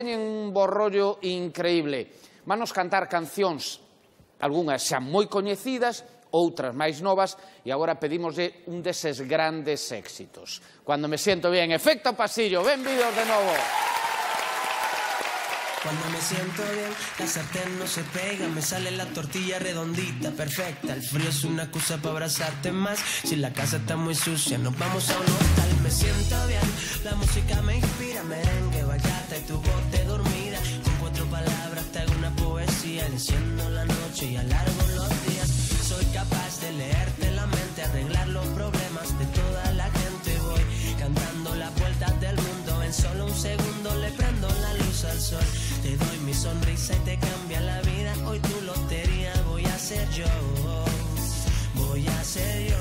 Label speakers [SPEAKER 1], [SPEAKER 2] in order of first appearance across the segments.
[SPEAKER 1] Teñen un bo rollo increíble. Vanos cantar cancións, algunhas xa moi coñecidas, outras máis novas, e agora pedimoslle un deses grandes éxitos. Cuando me siento bien, Efecto Pasillo, benvidos de novo.
[SPEAKER 2] Cuando me siento bien, la sartén no se pega, me sale la tortilla redondita, perfecta. El frío es una excusa para abrazarte más. Si la casa está muy sucia, nos vamos a un hostal. Me siento bien, la música me inspira, merengue, bachata y tu voz de dormida. Con 4 palabras te hago una poesía, enciendo la noche y alargo los días. Soy capaz de leerte la mente, arreglar los problemas de toda la gente. Voy cantando las vueltas del mundo, en solo un segundo le prendo la luz al sol. Te doy mi sonrisa y te cambia la vida. Hoy tu lotería voy a ser yo. Voy a ser yo.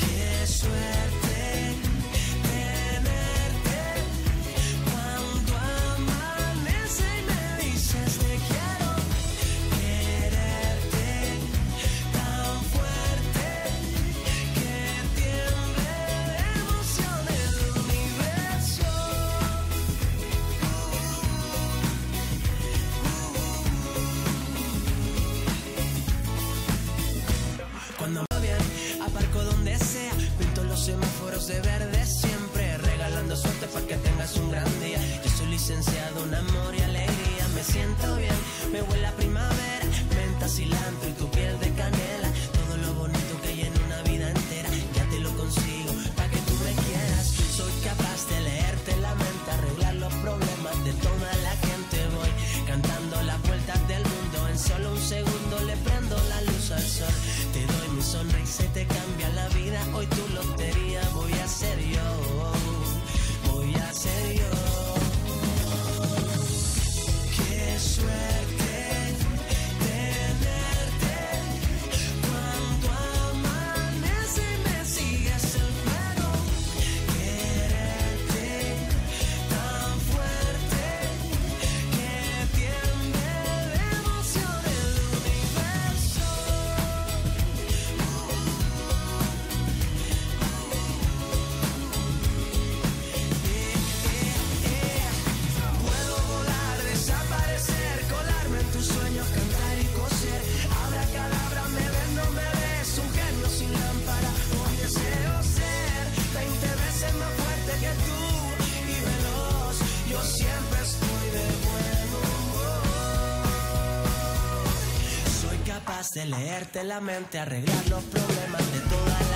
[SPEAKER 2] Qué suerte tenerte. Cuando amanece y me dices te quiero. Quererte tan fuerte que tiemble de emoción el universo. Cuando va bien, aparco donde sea, pinto los semáforos de verde siempre, regalando suerte para que tengas un gran día. Yo soy licenciado en amor y alegría, me siento bien, me huele a primavera, menta, cilantro y tu piel de canela. Todo lo bonito que hay en una vida entera, ya te lo consigo, para que tú me quieras. Soy capaz de leerte la mente, arreglar los problemas de toda la gente. Voy cantando las vueltas del mundo, en solo un segundo le prendo la luz al sol. Te doy mi sonrisa y te cambia la vida. Hoy tu lotería voy a ser yo. Voy a ser yo. Qué suerte tenerte. Cuando amanece y me sigues el fuego. Quererte tan fuerte que tiemble de emoción el universo. Puedo volar, desaparecer, colarme en tus sueños, cantar y coser. Abracadabra, me ves, no me ves, un genio sin lámpara. Hoy deseo ser 20 veces más fuerte que tú y veloz. Yo siempre estoy de buen humor. Soy capaz de leerte la mente, arreglar los problemas de toda la